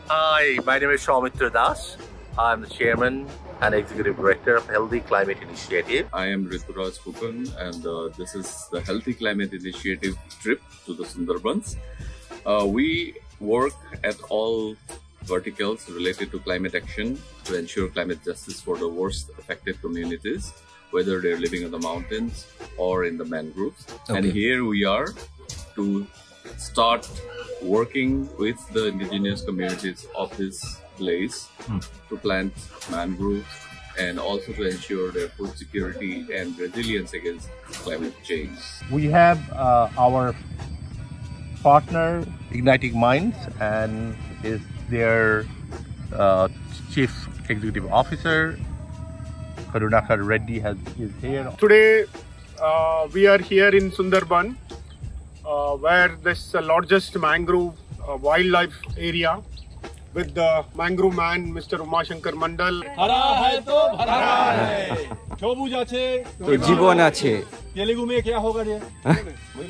Hi, my name is Soumitra Das. I'm the chairman and executive director of Healthy Climate Initiative. I am Rituraj Fukan, and this is the Healthy Climate Initiative trip to the Sundarbans. We work at all verticals related to climate action to ensure climate justice for the worst affected communities, whether they're living in the mountains or in the mangroves. Okay. And here we are to start working with the indigenous communities of this place to plant mangroves and also to ensure their food security and resilience against climate change. We have our partner Igniting Minds, and is their chief executive officer Karunakar Reddy is here. Today we are here in Sundarban, where this largest mangrove wildlife area with the mangrove man, Mr. Umashankar Mandal. हरा है तो भरा है, चौबुज আছে तो जीवन আছে। तेलुगु में क्या होगा ये?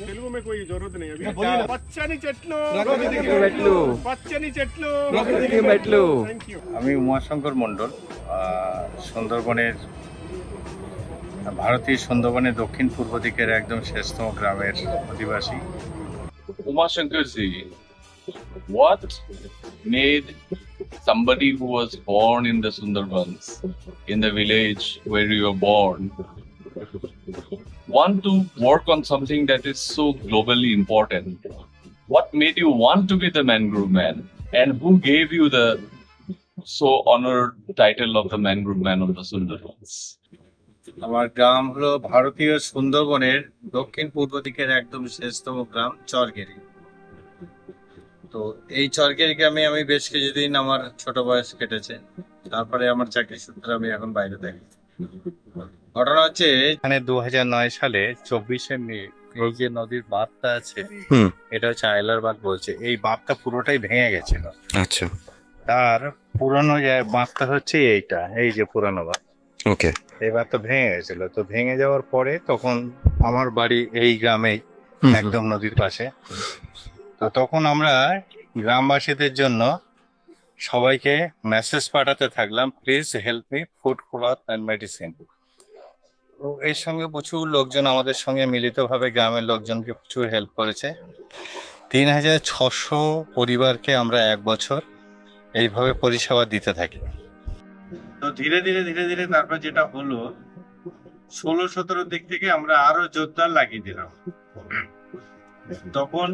तेलुगु में कोई जरूरत नहीं अभी। पच्चनी चट्टू, पच्चनी चट्टू, প্রকৃতিকে মেটলো। Thank you. আমি উমাশঙ্কর মণ্ডল, সুন্দরবনের ভারতীয় সুন্দরবনের দক্ষিণ পূর্ব দিকের একদম শেষতম গ্রামের অধিবাসী। Umashankar ji, what made somebody who was born in the Sundarbans, in the village where you were born, want to work on something that is so globally important? What made you want to be the mangrove man? And who gave you the so honored title of the mangrove man of the Sundarbans? আমার গ্রাম হলো ভারতীয় সুন্দরবনের দক্ষিণ পূর্ব দিকের একদম শেষতম গ্রাম চরগেরি। তো এই চরগেরি গ্রামে আমি বেশ কিছুদিন আমার ছোট বয়স কেটেছে, তারপরে আমার চাকরি সূত্রে আমি এখন বাইরে থাকি। ঘটনা হচ্ছে এখানে 2009 সালে 24শে মে এই যে নদীর বাঁধটা আছে, এটা হচ্ছে আইলার বাঁধ বলছে, এই বাঁধটা পুরোটাই ভেঙে গেছিল। আচ্ছা, তার পুরনো বাঁধটা হচ্ছে এইটা, এই যে পুরানো বাঁধ। ওকে। এবার তো ভেঙে গেছিল, তো ভেঙে যাওয়ার পরে তখন আমার বাড়ি এই গ্রামেই, একদম নদীর পাশে। তো তখন আমরা গ্রামবাসীদের জন্য সবাইকে মেসেজ পাঠাতে থাকলাম, please help me food, cloth and medicine. তো এর সঙ্গে প্রচুর লোকজন আমাদের সঙ্গে মিলিতভাবে গ্রামের লোকজনকে প্রচুর হেল্প করেছে। 3600 পরিবারকে আমরা এক বছর এইভাবে পরিষেবা দিতে থাকি। তো ধীরে ধীরে তারপর যেটা হলো, 16-17 দিক থেকে আমরা আরো জোরদার লাগিয়ে দিলাম। তখন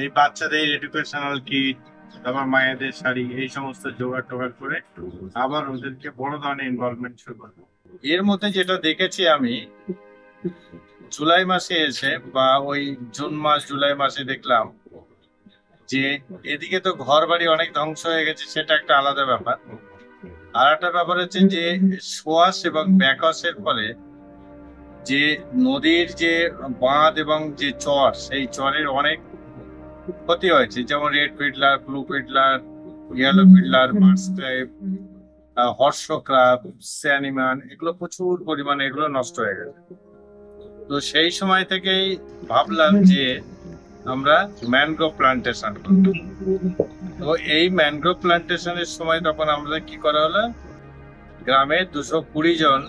এই বাচ্চাদের এডুকেশনাল কিট, তারপর মায়েদের শাড়ি, এই সমস্ত জোগাড় টোগাড় করে আবার ওদেরকে বড় ধরনের ইনভলভমেন্ট শুরু করবো। এর মধ্যে যেটা দেখেছি আমি জুলাই মাসে এসে, বা ওই জুন মাস জুলাই মাসে দেখলাম যে এদিকে তো ঘর বাড়ি অনেক ধ্বংস হয়ে গেছে, সেটা একটা আলাদা ব্যাপার। আর একটা ব্যাপার হচ্ছে যে সোয়াশ এবং ব্যাকওয়াশের ফলে যে নদীর যে বাঁধ এবং যে চর, সেই চরের অনেক ক্ষতি হয়েছে, যেমন red fiddler, blue fiddler, yellow fiddler, marsh crab, horse crab, স্যানিমান, এগুলো প্রচুর পরিমাণে এগুলো নষ্ট হয়ে গেছে। তো সেই সময় থেকেই ভাবলাম যে আমরা ম্যানগ্রোভ প্লান্টেশন করব। তো এই ম্যানগ্রোভ প্লান্টেশনের সময় তখন আমরা কি করা হলো, গ্রামে 220 জন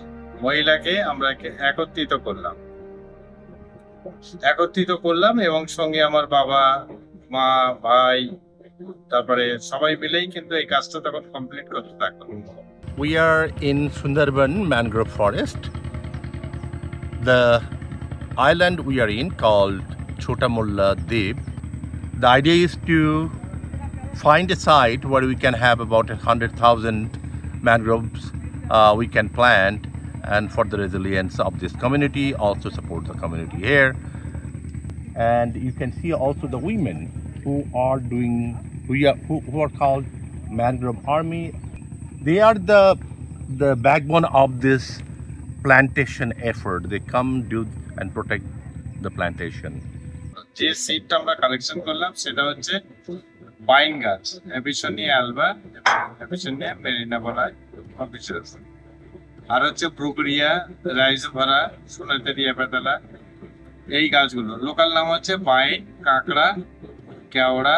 মহিলাকে আমরা একত্রিত করলাম এবং সঙ্গে আমার বাবা, মা, ভাই, তারপরে সবাই মিলেই কিন্তু এই কাজটা তখন কমপ্লিট করতে থাকলাম। We are in Sundarban mangrove forest. The island we are in, called Chota Mulla Deep. The idea is to find a site where we can have about 100,000 mangroves we can plant, and for the resilience of this community, also support the community here. And you can see also the women who are doing, who are called Mangrove Army. They are the backbone of this plantation effort. They come, do and protect the plantation. যে সিডটা আমরা collection করলাম সেটা হচ্ছে pine গাছ, অ্যাবিসনিয়া Alba, অ্যাবিসনিয়া মেরিনাভরা officers, আর হচ্ছে ব্রুকরিয়া, রাইজোভারা, সোনাতেরিয়া পেতালা, এই গাছগুলো। Local নাম হচ্ছে পাইন, কাঁকড়া, কেওড়া,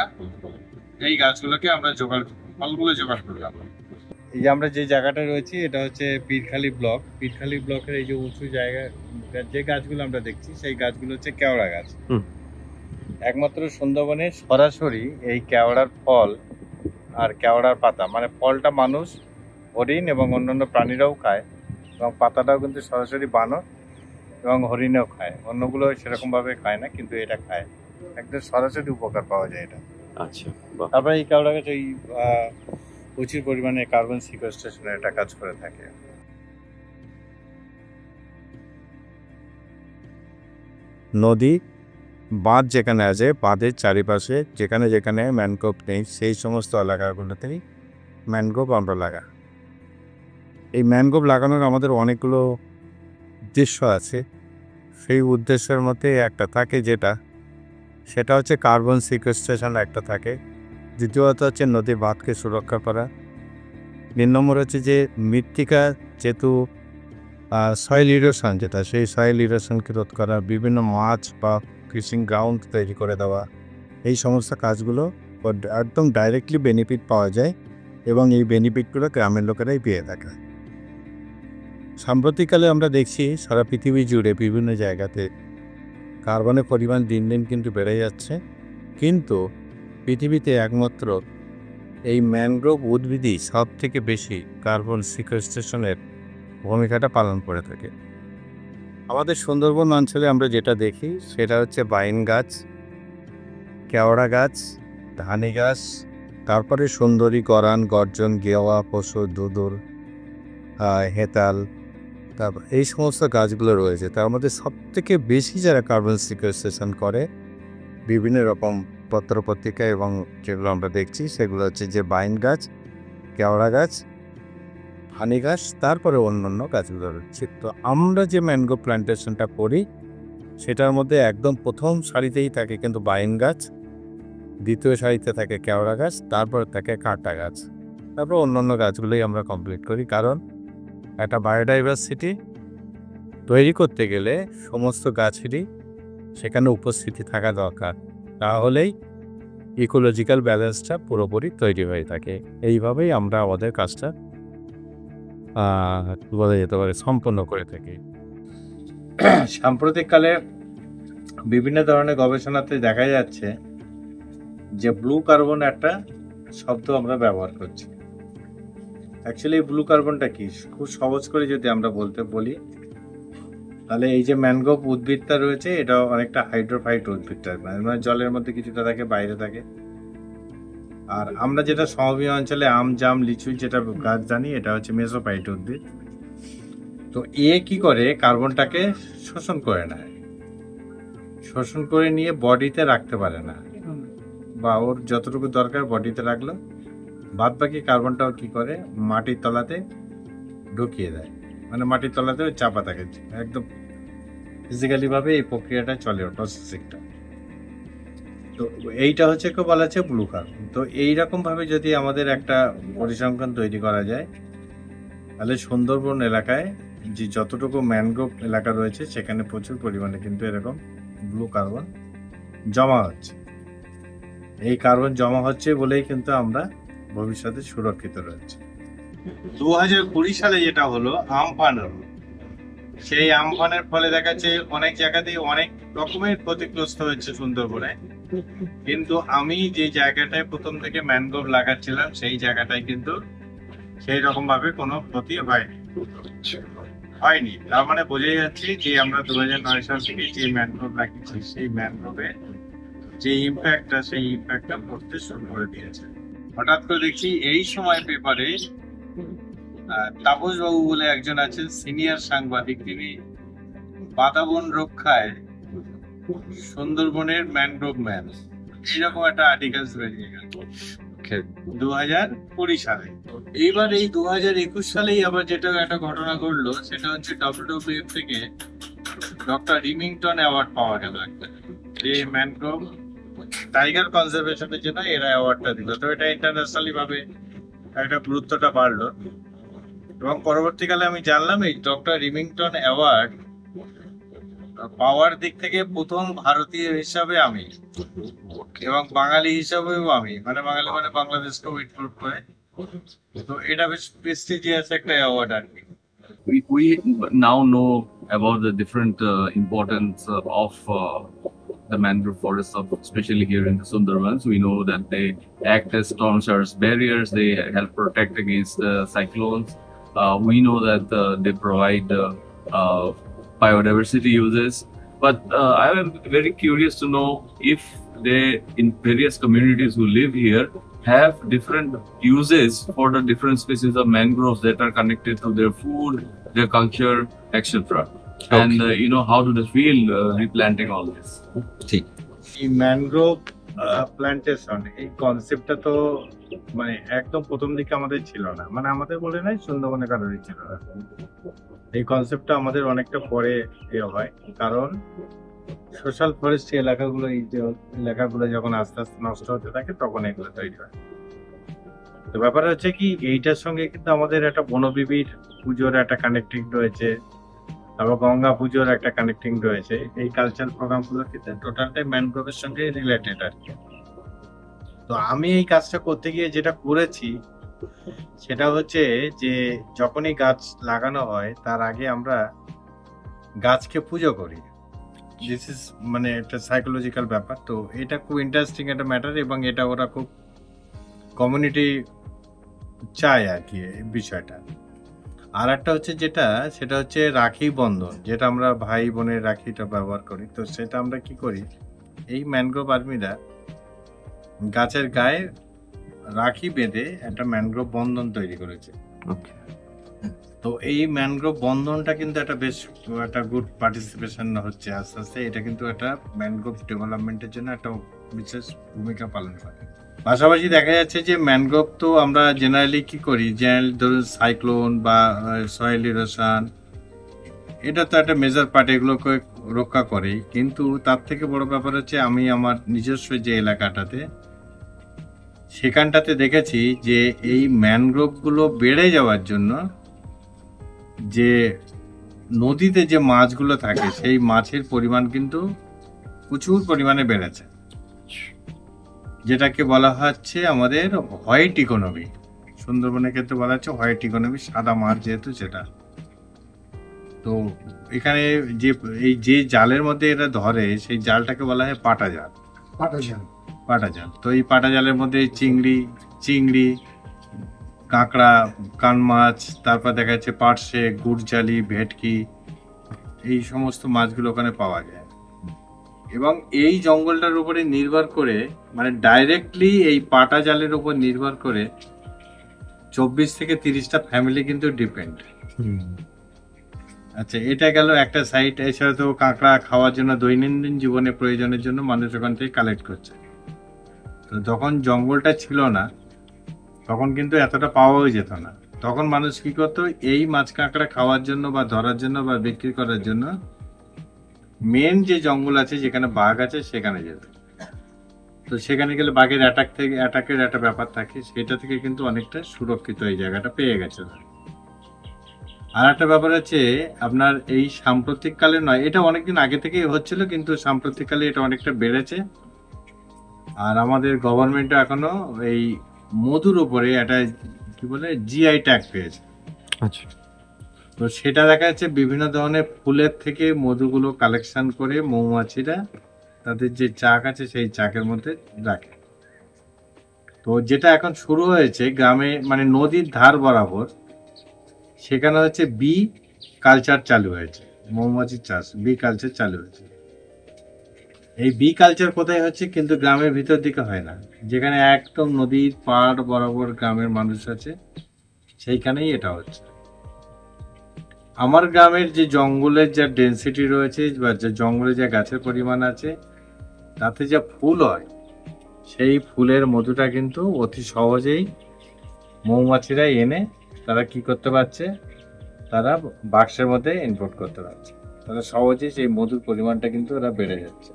এই গাছগুলোকে আমরা জোগাড় ফলগুলো জোগাড় করলাম। এই যে আমরা যে জায়গাটায় রয়েছি এটা হচ্ছে পীরখালি ব্লক। পীরখালি ব্লকের এই যে উঁচু জায়গা, যে গাছগুলো আমরা দেখছি সেই গাছগুলো হচ্ছে কেওড়া গাছ। একমাত্র সুন্দরবনে সরাসরি এই কেওড়ার ফল আর কেওড়ার পাতা, মানে ফলটা মানুষ, হরিণ এবং অন্যান্য প্রাণীরাও খায়, এবং পাতাটাও কিন্তু সরাসরি বানর এবং হরিণেও খায়। অন্যগুলো সেরকম ভাবে খায় না, কিন্তু এটা খায়। একদম সরাসরি উপকার পাওয়া যায় এটা। আচ্ছা, তারপরে এই কেওড়া গাছ এই প্রচুর পরিমাণে কার্বন সিকোয়েস্ট্রেশনের একটা কাজ করে থাকে। নদী বাঁধ যেখানে আছে, বাঁধের চারিপাশে যেখানে যেখানে ম্যানগ্রোভ নেই সেই সমস্ত এলাকাগুলোতেই ম্যানগ্রোভ আমরা লাগাই। এই ম্যানগ্রোভ লাগানোর আমাদের অনেকগুলো উদ্দেশ্য আছে। সেই উদ্দেশ্যের মধ্যে একটা থাকে সেটা হচ্ছে কার্বন সিকোয়েস্ট্রেশন একটা থাকে। দ্বিতীয়ত হচ্ছে নদী বাঁধকে সুরক্ষা করা। 3 নম্বর হচ্ছে যে মৃত্তিকা, যেহেতু সয়েল ইরোশন যেটা, সেই সয়েল ইরোশনকে রোধ করা, বিভিন্ন মাছ বা ফিশিং গ্রাউন্ড তৈরি করে দেওয়া, এই সমস্ত কাজগুলো একদম ডাইরেক্টলি বেনিফিট পাওয়া যায় এবং এই বেনিফিটগুলো গ্রামের লোকেরাই পেয়ে থাকে। সাম্প্রতিককালে আমরা দেখছি সারা পৃথিবী জুড়ে বিভিন্ন জায়গাতে কার্বনের পরিমাণ দিন দিন কিন্তু বেড়ে যাচ্ছে, কিন্তু পৃথিবীতে একমাত্র এই ম্যানগ্রোভ উদ্ভিদই সব থেকে বেশি কার্বন সিকোয়েস্ট্রেশনের ভূমিকাটা পালন করে থাকে। আমাদের সুন্দরবন অঞ্চলে আমরা যেটা দেখি সেটা হচ্ছে বাইন গাছ, কেওড়া গাছ, ধানি গাছ, তারপরে সুন্দরী, গরান, গর্জন, গেওয়া, পশু, দুদুর, হেতাল, তারপর এই সমস্ত গাছগুলো রয়েছে। তার মধ্যে সবথেকে বেশি যারা কার্বন সিকোয়েস্ট্রেশন করে বিভিন্ন রকম পত্রপত্রিকা এবং যেগুলো আমরা দেখছি সেগুলো হচ্ছে যে বাইন গাছ, কেওড়া গাছ, হানি গাছ, তারপরে অন্যান্য গাছগুলো রয়েছে। তো আমরা যে ম্যানগ্রোভ প্ল্যান্টেশনটা করি সেটার মধ্যে একদম প্রথম সারিতেই থাকে কিন্তু বাইন গাছ, দ্বিতীয় সারিতে থাকে কেওড়া গাছ, তারপর থাকে কাঁটা গাছ, তারপর অন্যান্য গাছগুলোই আমরা কমপ্লিট করি। কারণ একটা বায়োডাইভার্সিটি তৈরি করতে গেলে সমস্ত গাছেরই সেখানে উপস্থিতি থাকা দরকার, তাহলেই ইকোলজিক্যাল ব্যালেন্সটা পুরোপুরি তৈরি হয়ে থাকে। এইভাবেই আমরা আমাদের কাজটা বলা যেতে পারে সম্পন্ন করে থাকি। সাম্প্রতিককালে বিভিন্ন ধরনের গবেষণাতে দেখা যাচ্ছে যে ব্লু কার্বন একটা শব্দ আমরা ব্যবহার করছি। অ্যাকচুয়ালি ব্লু কার্বনটা কি, খুব সহজ করে যদি আমরা বলি তাহলে এই যে ম্যানগ্রোভ উদ্ভিদটা রয়েছে এটা অনেকটা হাইড্রোফাইট উদ্ভিদটা, মানে জলের মধ্যে কিছুটা থাকে, বাইরে থাকে। আর আমরা যেটা সমভূমি অঞ্চলে আম, জাম, লিচু যেটা গাছ জানি, এটা হচ্ছে মেসোফাইট উদ্ভিদ। তো কি করে কার্বনটাকে শোষণ করে নেয়, শোষণ করে নিয়ে বডিতে রাখতে পারে না, বা ওর যতটুকু দরকার বডিতে রাখলো, বাদ বাকি কার্বনটাও কি করে মাটির তলাতে ঢুকিয়ে দেয়, মানে মাটির তলাতে চাপা থাকে। একদম ফিজিক্যালি ভাবে এই প্রক্রিয়াটা চলে, প্রসেসিংটা। তো এইটা হচ্ছে কেউ বলা আছে ব্লু কার্বন। তো এইরকম ভাবে যদি আমাদের একটা পরিসংখ্যান তৈরি করা যায় তাহলে সুন্দরবন এলাকায় যে যতটুকু ম্যানগ্রোভ এলাকা রয়েছে সেখানে প্রচুর পরিমাণে কিন্তু এরকম ব্লু কার্বন জমা হচ্ছে। এই কার্বন জমা হচ্ছে বলেই কিন্তু আমরা ভবিষ্যতে সুরক্ষিত রয়েছে। 2020 সালে যেটা হলো আমফান হলো, সেই আমফানের ফলে দেখা যাচ্ছে অনেক জায়গাতেই অনেক রকমের ক্ষতিগ্রস্ত হয়েছে সুন্দরবনে, কিন্তু আমি যে জায়গাটায় প্রথম থেকে ম্যানগ্রোভ লাগাচ্ছিলাম সেই জায়গাটায় কিন্তু সেই রকম ভাবে কোনো ক্ষতি হয়নি। তার মানে বোঝাই যাচ্ছে যে আমরা 2009 সাল থেকে যে ম্যানগ্রোভ লাগিয়েছি সেই ম্যানগ্রোভে যে ইম্প্যাক্টটা, সেই ইম্প্যাক্টটা পড়তে শুরু করে দিয়েছে। হঠাৎ করে দেখছি এই সময় পেপারে তাপস বাবু বলে একজন আছেন সিনিয়র সাংবাদিক, তিনি বাতাবন রক্ষায় সুন্দরবনের ম্যানগ্রোভ ম্যান, এরকম একটা আর্টিকেলস বেরিয়ে গেল 2020 সালে। এইবার এই 2021 সালেই আবার যেটা একটা ঘটনা ঘটলো সেটা হচ্ছে WWF থেকে ডক্টর রিমিংটন অ্যাওয়ার্ড পাওয়া গেল একটা, যে ম্যানগ্রোভ টাইগার কনজারভেশনের জন্য এরা অ্যাওয়ার্ডটা দিল। তো এটা ইন্টারন্যাশনালি ভাবে একটা গুরুত্বটা বাড়লো, এবং পরবর্তীকালে আমি জানলাম এই ডক্টর রিমিংটন অ্যাওয়ার্ড পাওয়ার দিক থেকে প্রথম ভারতীয় হিসাবে আমি, এবং বাঙালি হিসাবেও আমি, মানে বাঙালি মানে বাংলাদেশকেও ইনক্লুড করে। তো এটা বেশ প্রেস্টিজিয়াস একটা অ্যাওয়ার্ড আর কি। We now know about the different importance of the mangrove forests, especially here in the Sundarbans. We know that they act as storm surge barriers. They help protect against cyclones. We know that they provide biodiversity uses. But I am very curious to know if they, in various communities who live here, have different uses for the different species of mangroves that are connected to their food, their culture, etc. And how do they feel replanting all this? ঠিক। এই mangrove plantation এই কনসেপ্টটা তো মানে একদম প্রথম দিকে আমাদের ছিল না, মানে আমাদের বলে নাই, সুন্দরবনে কারোরই ছিল না। এই কনসেপ্টটা আমাদের অনেকটা পরে হয়, কারণ সোশ্যাল ফরেস্ট এলাকাগুলো, এই যে এলাকাগুলো যখন আস্তে আস্তে নষ্ট হতে থাকে তখন এগুলো তৈরি হয়। তো ব্যাপার হচ্ছে কি, এইটার সঙ্গে কিন্তু আমাদের একটা বনবিবির পুজোর একটা কানেক্টিং রয়েছে, তারপর গঙ্গা পুজোর একটা কানেক্টিং রয়েছে। এই কালচারাল প্রোগ্রামগুলো কিন্তু টোটালটাই ম্যানগ্রোভের সঙ্গে রিলেটেড আর কি। তো আমি এই কাজটা করতে গিয়ে যেটা করেছি সেটা হচ্ছে যে যখনই গাছ লাগানো হয় তার আগে আমরা গাছকে পুজো করি। দিস ইজ মানে একটা সাইকোলজিক্যাল ব্যাপার। তো এটা খুব ইন্টারেস্টিং একটা ম্যাটার, এবং এটা ওরা খুব কমিউনিটি চায় আর কি এই বিষয়টা। আর একটা হচ্ছে সেটা হচ্ছে রাখি বন্ধন, যেটা আমরা ভাই বোনের রাখিটা ব্যবহার করি। তো সেটা আমরা কি করি, এই ম্যানগ্রোভ আর্মিরা গাছের গায়ে রাখি বেঁধে একটা ম্যানগ্রোভ বন্ধন তৈরি করেছে। তো এই ম্যানগ্রোভ বন্ধনটা কিন্তু একটা গুড পার্টিসিপেশন হচ্ছে আস্তে আস্তে। এটা কিন্তু একটা ম্যানগ্রোভ ডেভেলপমেন্টের জন্য একটা বিশেষ ভূমিকা পালন করে। পাশাপাশি দেখা যাচ্ছে যে ম্যানগ্রোভ তো আমরা জেনারেলি কি করি, জেনারেলি ধরুন সাইক্লোন বা সয়েল ইরোশন, এটা তো একটা মেজর পার্ট, এগুলোকে রক্ষা করে। কিন্তু তার থেকে বড় ব্যাপার হচ্ছে আমি আমার নিজস্ব যে এলাকাটাতে, সেখানটাতে দেখেছি যে এই ম্যানগ্রোভগুলো বেড়ে যাওয়ার জন্য যে নদীতে যে মাছগুলো থাকে সেই মাছের পরিমাণ কিন্তু প্রচুর পরিমাণে বেড়েছে, যেটাকে বলা হচ্ছে আমাদের হোয়াইট ইকোনমি। সুন্দরবনের ক্ষেত্রে বলা হচ্ছে হোয়াইট ইকোনমি, সাদা মাছ যেহেতু সেটা। তো এখানে যে জালের মধ্যে এটা ধরে সেই জালটাকে বলা হয় পাটা জাল। তো এই পাটা জালের মধ্যে চিংড়ি, কাঁকড়া, কান মাছ, তারপর দেখা যাচ্ছে পার্শে, গুড়জালি, ভেটকি, এই সমস্ত মাছগুলো ওখানে পাওয়া যায়। এবং এই জঙ্গলটার উপরে নির্ভর করে, মানে ডাইরেক্টলি এই পাটা জালের উপর নির্ভর করে 24 থেকে 30টা ফ্যামিলি কিন্তু ডিপেন্ড। আচ্ছা, এটা গেল একটা সাইড। এছাড়া তো কাঁকড়া খাওয়ার জন্য দৈনন্দিন জীবনে প্রয়োজনের জন্য মানুষ ওখান থেকে কালেক্ট করছে। তো যখন জঙ্গলটা ছিল না তখন কিন্তু এতটা পাওয়াও যেত না। তখন মানুষ কি করতো, এই মাছ কাঁকড়া খাওয়ার জন্য বা ধরার জন্য বা বিক্রি করার জন্য মেন যে জঙ্গল আছে যেখানে বাঘ আছে সেখানে যেত। তো সেখানে গেলে বাঘের অ্যাটাকের একটা ব্যাপার থাকে, সেটা থেকে কিন্তু অনেকটা সুরক্ষিত এই জায়গাটা পেয়ে গেছে। আর একটা ব্যাপার আছে আপনার, এই সাম্প্রতিককালে নয়, এটা অনেকদিন আগে থেকেই হচ্ছিল, কিন্তু সাম্প্রতিককালে এটা অনেকটা বেড়েছে। আর আমাদের গভর্নমেন্ট এখনো এই মধুর উপরে একটা কি বলে জিআই ট্যাগ পেয়েছে। আচ্ছা। তো সেটা দেখা যাচ্ছে বিভিন্ন ধরনের ফুলের থেকে মধুগুলো কালেকশন করে মৌমাছিরা তাদের যে চাক আছে সেই চাকের মধ্যে রাখে। তো যেটা এখন শুরু হয়েছে গ্রামে, মানে নদীর ধার বরাবর, সেখানে হচ্ছে বি কালচার চালু হয়েছে, মৌমাছির চাষ, বি কালচার চালু হয়েছে। এই বি কালচার কোথায় হচ্ছে, কিন্তু গ্রামের ভিতর দিকে হয় না, যেখানে একদম নদীর পাড় বরাবর গ্রামের মানুষ আছে সেইখানেই এটা হচ্ছে। আমার গ্রামের যে জঙ্গলের যা ডেন্সিটি রয়েছে বা যে জঙ্গলে যে গাছের পরিমাণ আছে, তাতে যা ফুল হয়, সেই ফুলের মধুটা কিন্তু অতি সহজেই মৌমাছিরা এনে তারা কি করতে পারছে, তারা বাক্সের মধ্যে ইনপুট করতে পারছে। তাহলে সহজেই সেই মধুর পরিমাণটা কিন্তু ওরা বেড়ে যাচ্ছে।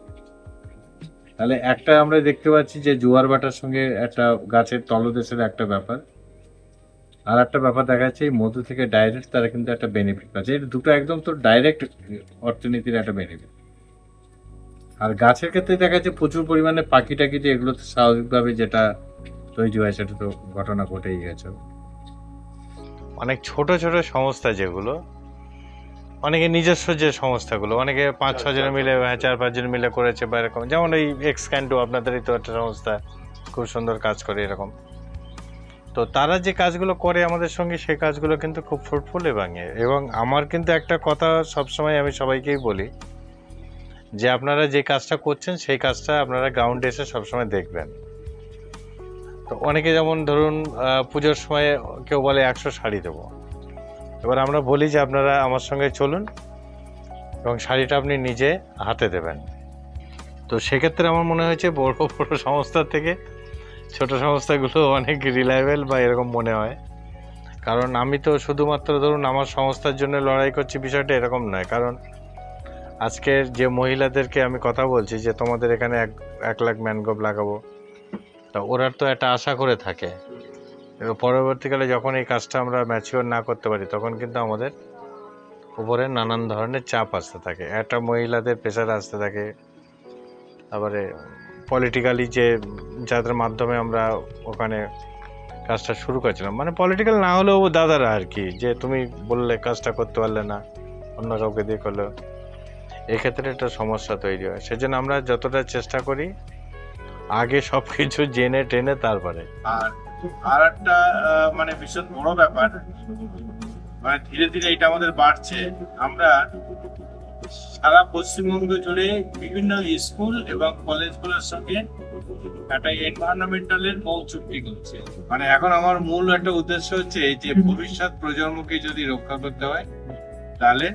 তাহলে একটা আমরা দেখতে পাচ্ছি যে জোয়ার ভাটার সঙ্গে একটা গাছের তলদেশের একটা ব্যাপার। আর একটা ব্যাপার দেখা যাচ্ছে এই মধু থেকে ডাইরেক্ট তারা কিন্তু একটা বেনিফিট পাচ্ছে। এটা দুটো একদম তো ডাইরেক্ট অর্থনীতির একটা বেনিফিট। আর গাছের ক্ষেত্রে দেখা যাচ্ছে প্রচুর পরিমাণে পাখি টাকি, যে এগুলো তো স্বাভাবিকভাবে যেটা তৈরি হয় সেটা তো ঘটনা ঘটেই গেছে। অনেক ছোট ছোট সংস্থা যেগুলো, অনেকে নিজস্ব যে সংস্থাগুলো, অনেকে 5-6 জন মিলে 4-5 জন মিলে করেছে বা এরকম, যেমন এই এক্স ক্যান্ডু আপনাদেরই তো একটা সংস্থা, খুব সুন্দর কাজ করে এরকম। তো তারা যে কাজগুলো করে আমাদের সঙ্গে, সেই কাজগুলো কিন্তু খুব ফ্রুটফুল এবং আমার কিন্তু একটা কথা সবসময় আমি সবাইকেই বলি যে আপনারা যে কাজটা করছেন সেই কাজটা আপনারা গ্রাউন্ডে এসে সবসময় দেখবেন। তো অনেকে যেমন ধরুন পুজোর সময় কেউ বলে 100 শাড়ি দেবো, এবার আমরা বলি যে আপনারা আমার সঙ্গে চলুন এবং শাড়িটা আপনি নিজে হাতে দেবেন। তো সেক্ষেত্রে আমার মনে হয়েছে বড় বড় সংস্থার থেকে ছোট সংস্থাগুলো অনেক রিলায়েবল বা এরকম মনে হয়। কারণ আমি তো শুধুমাত্র ধরুন আমার সংস্থার জন্য লড়াই করছি, বিষয়টা এরকম নয়। কারণ আজকের যে মহিলাদেরকে আমি কথা বলছি যে তোমাদের এখানে 1 লাখ ম্যানগ্রোভ লাগাবো, তা ওরা তো একটা আশা করে থাকে। এবং পরবর্তীকালে যখন এই কাজটা আমরা ম্যাচিওর না করতে পারি, তখন কিন্তু আমাদের উপরে নানান ধরনের চাপ আসতে থাকে, একটা মহিলাদের প্রেশার আসতে থাকে। তারপরে পলিটিক্যালি যে যাদের মাধ্যমে আমরা ওখানে কাজটা শুরু করেছিলাম, মানে পলিটিক্যাল না হলেও দাদারা আর কি, যে তুমি বললে কাজটা করতে পারলে না, অন্য কাউকে দিয়ে করলো, এক্ষেত্রে একটা সমস্যা তৈরি হয়। সেজন্য আমরা যতটা চেষ্টা করি আগে সব কিছু জেনে টেনে তারপরে। আর একটা মানে ভীষণ বড় ব্যাপার, মানে ধীরে ধীরে এটা আমাদের বাড়ছে। আমরা সারা পশ্চিমবঙ্গ জুড়ে বিভিন্ন স্কুল এবং কলেজগুলোর সঙ্গে একটা এনভায়রনমেন্টালের মৌ চুক্তি করছে। মানে এখন আমার মূল একটা উদ্দেশ্য হচ্ছে যে ভবিষ্যৎ প্রজন্মকে যদি রক্ষা করতে হয়, তাহলে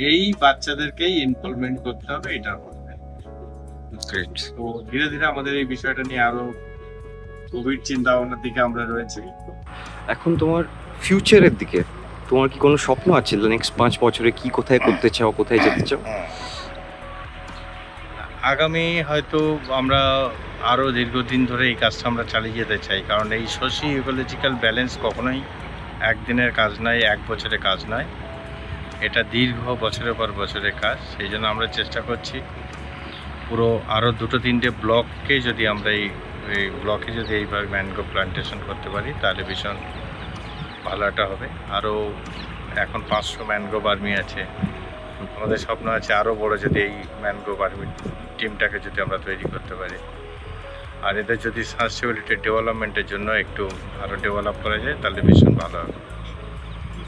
এই বাচ্চাদেরকেই ইনভলভমেন্ট করতে হবে এটার মধ্যে। তো ধীরে ধীরে আমাদের এই বিষয়টা নিয়ে আরো গভীর চিন্তা ভাবনার দিকে আমরা রয়েছি। এখন তোমার ফিউচারের দিকে তোমার কি কোনো স্বপ্ন আছে? নেক্সট 5 বছরে কি কোথায় করতে চাও, কোথায় যেতে চাও? আগামী হয়তো আমরা আরও দীর্ঘদিন ধরে এই কাজটা আমরা চালিয়ে যেতে চাই। কারণ এই সোশিও ইকোলজিক্যাল ব্যালেন্স কখনোই একদিনের কাজ নয়, 1 বছরের কাজ নয়, এটা দীর্ঘ বছরের পর বছরের কাজ। সেই জন্য আমরা চেষ্টা করছি পুরো আরও 2-3টে ব্লককে যদি আমরা এই ব্লকে যদি এইভাবে ম্যানগ্রোভ প্লান্টেশন করতে পারি, তাহলে ভীষণ ভালো একটা হবে। আরও এখন 500 ম্যানগ্রোভ আর্মি আছে, আমাদের স্বপ্ন আছে আরও বড় যদি এই ম্যানগ্রোভ আর্মি টিমটাকে যদি আমরা তৈরি করতে পারি। আর এদের যদি সাস্টেনেবিলিটি ডেভেলপমেন্টের জন্য একটু আরও ডেভেলপ করা যায়, তাহলে ভীষণ ভালো হবে।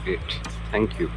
Great, thank you.